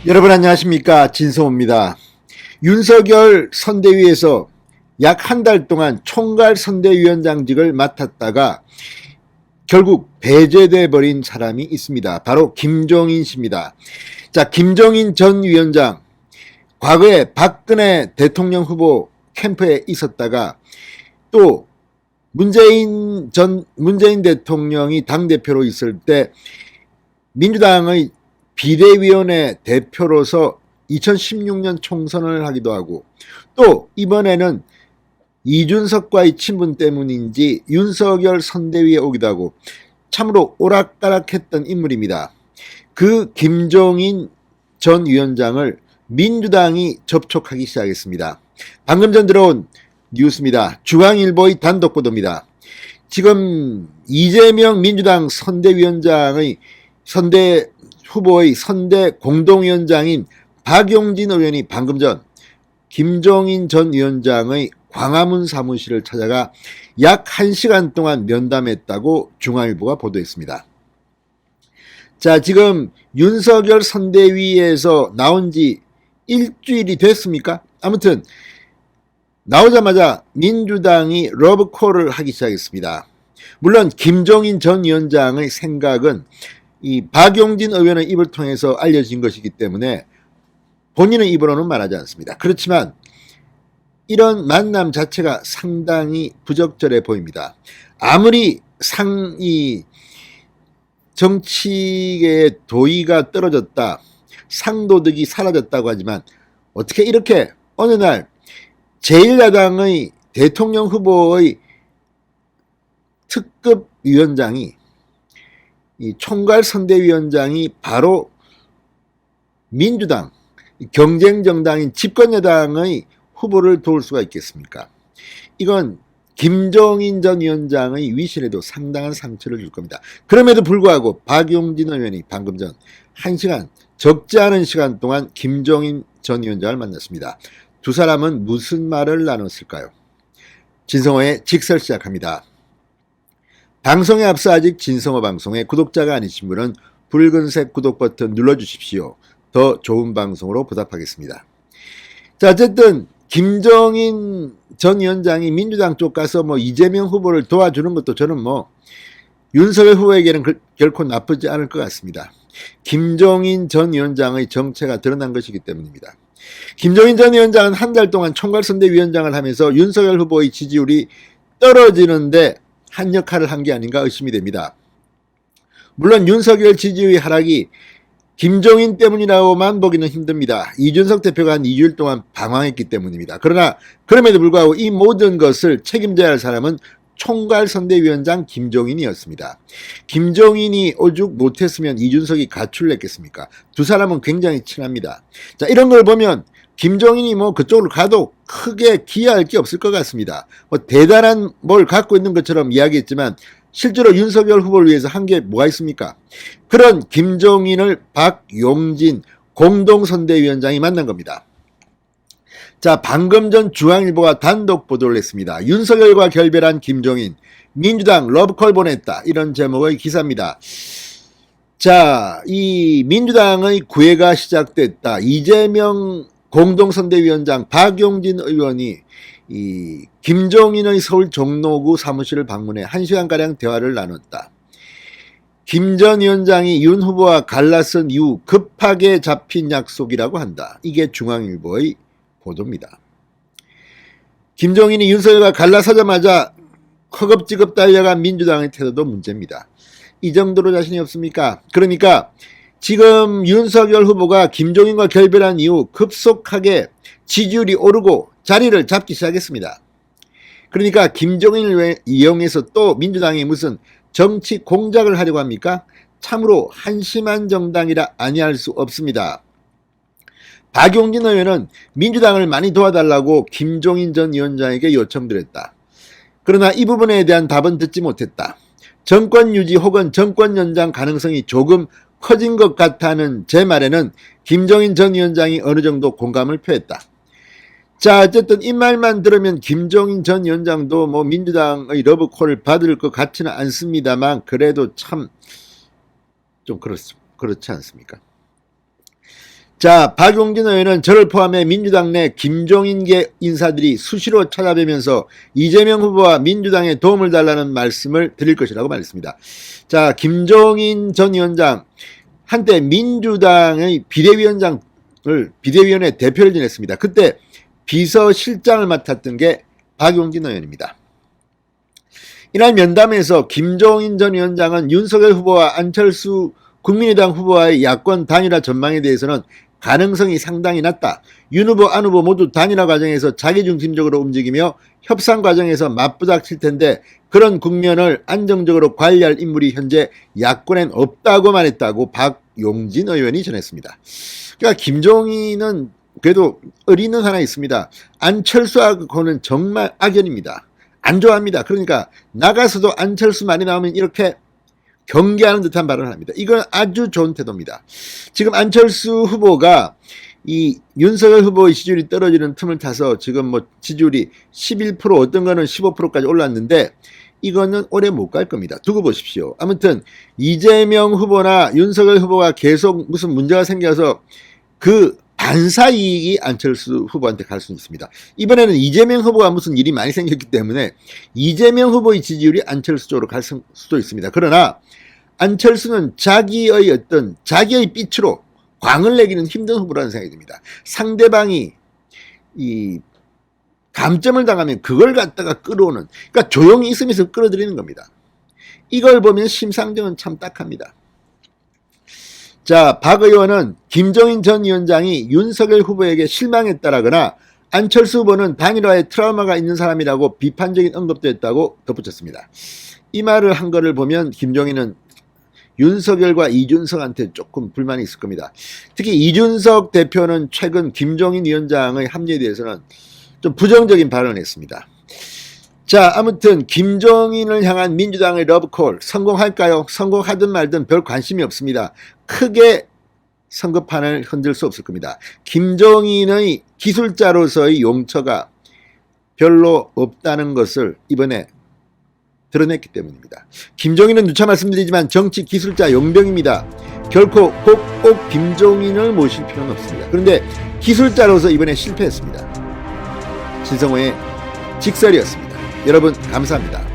여러분 안녕하십니까, 진성호입니다. 윤석열 선대위에서 약 한 달 동안 총괄 선대위원장직을 맡았다가 결국 배제돼 버린 사람이 있습니다. 바로 김종인 씨입니다. 자, 김종인 전 위원장, 과거에 박근혜 대통령 후보 캠프에 있었다가 또 문재인 대통령이 당대표로 있을 때 민주당의 비대위원회 대표로서 2016년 총선을 하기도 하고, 또 이번에는 이준석과의 친분 때문인지 윤석열 선대위에 오기도 하고 참으로 오락가락했던 인물입니다. 그 김종인 전 위원장을 민주당이 접촉하기 시작했습니다. 방금 전 들어온 뉴스입니다. 중앙일보의 단독 보도입니다. 지금 이재명 민주당 선대 후보의 선대 공동위원장인 박용진 의원이 방금 전 김종인 전 위원장의 광화문 사무실을 찾아가 약 1시간 동안 면담했다고 중앙일보가 보도했습니다. 자, 지금 윤석열 선대위에서 나온 지 일주일이 됐습니까? 아무튼 나오자마자 민주당이 러브콜을 하기 시작했습니다. 물론 김종인 전 위원장의 생각은 이 박용진 의원의 입을 통해서 알려진 것이기 때문에 본인의 입으로는 말하지 않습니다. 그렇지만 이런 만남 자체가 상당히 부적절해 보입니다. 아무리 이 정치계의 도의가 떨어졌다, 상도덕이 사라졌다고 하지만 어떻게 이렇게 어느 날 제1야당의 대통령 후보의 특급 위원장이, 이 총괄 선대위원장이 바로 민주당, 경쟁정당인 집권여당의 후보를 도울 수가 있겠습니까? 이건 김종인 전 위원장의 위신에도 상당한 상처를 줄 겁니다. 그럼에도 불구하고 박용진 의원이 방금 전 1시간, 적지 않은 시간 동안 김종인 전 위원장을 만났습니다. 두 사람은 무슨 말을 나눴을까요? 진성호의 직설 시작합니다. 방송에 앞서 아직 진성호 방송의 구독자가 아니신 분은 붉은색 구독 버튼 눌러주십시오. 더 좋은 방송으로 보답하겠습니다. 자, 어쨌든 김종인 전 위원장이 민주당 쪽 가서 이재명 후보를 도와주는 것도 저는 윤석열 후보에게는 결코 나쁘지 않을 것 같습니다. 김종인 전 위원장의 정체가 드러난 것이기 때문입니다. 김종인 전 위원장은 한 달 동안 총괄선대위원장을 하면서 윤석열 후보의 지지율이 떨어지는데 한 역할을 한 게 아닌가 의심이 됩니다. 물론 윤석열 지지율의 하락이 김종인 때문이라고만 보기는 힘듭니다. 이준석 대표가 한 2주일 동안 방황했기 때문입니다. 그러나 그럼에도 불구하고 이 모든 것을 책임져야 할 사람은 총괄선대위원장 김종인이었습니다. 김종인이 오죽 못했으면 이준석이 가출했겠습니까? 두 사람은 굉장히 친합니다. 자, 이런 걸 보면 김종인이 그쪽으로 가도 크게 기여할 게 없을 것 같습니다. 대단한 뭘 갖고 있는 것처럼 이야기했지만 실제로 윤석열 후보를 위해서 한 게 뭐가 있습니까? 그런 김종인을 박용진 공동선대위원장이 만난 겁니다. 자, 방금 전 중앙일보가 단독 보도를 했습니다. 윤석열과 결별한 김종인, 민주당 러브콜 보냈다, 이런 제목의 기사입니다. 자, 이 민주당의 구애가 시작됐다. 이재명 공동선대위원장 박용진 의원이 이 김종인의 서울 종로구 사무실을 방문해 1시간가량 대화를 나눴다. 김 전 위원장이 윤 후보와 갈라선 이후 급하게 잡힌 약속이라고 한다. 이게 중앙일보의 보도입니다. 김종인이 윤석열과 갈라서자마자 허겁지겁 달려간 민주당의 태도도 문제입니다. 이 정도로 자신이 없습니까? 그러니까 지금 윤석열 후보가 김종인과 결별한 이후 급속하게 지지율이 오르고 자리를 잡기 시작했습니다. 그러니까 김종인을 이용해서 또 민주당이 무슨 정치 공작을 하려고 합니까? 참으로 한심한 정당이라 아니할 수 없습니다. 박용진 의원은 민주당을 많이 도와달라고 김종인 전 위원장에게 요청드렸다. 그러나 이 부분에 대한 답은 듣지 못했다. 정권 유지 혹은 정권 연장 가능성이 조금 커진 것 같다는 제 말에는 김종인 전 위원장이 어느 정도 공감을 표했다. 자, 어쨌든 이 말만 들으면 김종인 전 위원장도 민주당의 러브콜을 받을 것 같지는 않습니다만 그래도 참 좀 그렇지 않습니까? 자, 박용진 의원은 저를 포함해 민주당 내 김종인계 인사들이 수시로 찾아뵈면서 이재명 후보와 민주당에 도움을 달라는 말씀을 드릴 것이라고 말했습니다. 자, 김종인 전 위원장 한때 민주당의 비대위원회 대표를 지냈습니다. 그때 비서실장을 맡았던 게 박용진 의원입니다. 이날 면담에서 김종인 전 위원장은 윤석열 후보와 안철수 국민의당 후보와의 야권 단일화 전망에 대해서는 가능성이 상당히 낮다. 윤 후보, 안 후보 모두 단일화 과정에서 자기중심적으로 움직이며 협상 과정에서 맞부닥칠 텐데 그런 국면을 안정적으로 관리할 인물이 현재 야권엔 없다고 말했다고 박용진 의원이 전했습니다. 그러니까 김종인은 그래도 의리는 하나 있습니다. 안철수하고는 정말 악연입니다. 안 좋아합니다. 그러니까 나가서도 안철수 말이 나오면 이렇게 경계하는 듯한 발언을 합니다. 이건 아주 좋은 태도입니다. 지금 안철수 후보가 이 윤석열 후보의 지지율이 떨어지는 틈을 타서 지금 뭐 지지율이 11% 어떤 거는 15%까지 올랐는데 이거는 오래 못 갈 겁니다. 두고 보십시오. 아무튼 이재명 후보나 윤석열 후보가 계속 무슨 문제가 생겨서 그 반사 이익이 안철수 후보한테 갈 수 있습니다. 이번에는 이재명 후보가 무슨 일이 많이 생겼기 때문에 이재명 후보의 지지율이 안철수 쪽으로 갈 수도 있습니다. 그러나 안철수는 자기의 빛으로 광을 내기는 힘든 후보라는 생각이 듭니다. 상대방이 이 감점을 당하면 그걸 갖다가 끌어오는, 그러니까 조용히 있으면서 끌어들이는 겁니다. 이걸 보면 심상정은 참 딱합니다. 자, 박 의원은 김종인 전 위원장이 윤석열 후보에게 실망했다라거나 안철수 후보는 단일화에 트라우마가 있는 사람이라고 비판적인 언급도 했다고 덧붙였습니다. 이 말을 한 거를 보면 김종인은 윤석열과 이준석한테 조금 불만이 있을 겁니다. 특히 이준석 대표는 최근 김종인 위원장의 합리에 대해서는 좀 부정적인 발언을 했습니다. 자, 아무튼 김종인을 향한 민주당의 러브콜 성공할까요? 성공하든 말든 별 관심이 없습니다. 크게 선거판을 흔들 수 없을 겁니다. 김종인의 기술자로서의 용처가 별로 없다는 것을 이번에 드러냈기 때문입니다. 김종인은 누차 말씀드리지만 정치 기술자 용병입니다. 결코 꼭 김종인을 모실 필요는 없습니다. 그런데 기술자로서 이번에 실패했습니다. 신성호의 직설이었습니다. 여러분 감사합니다.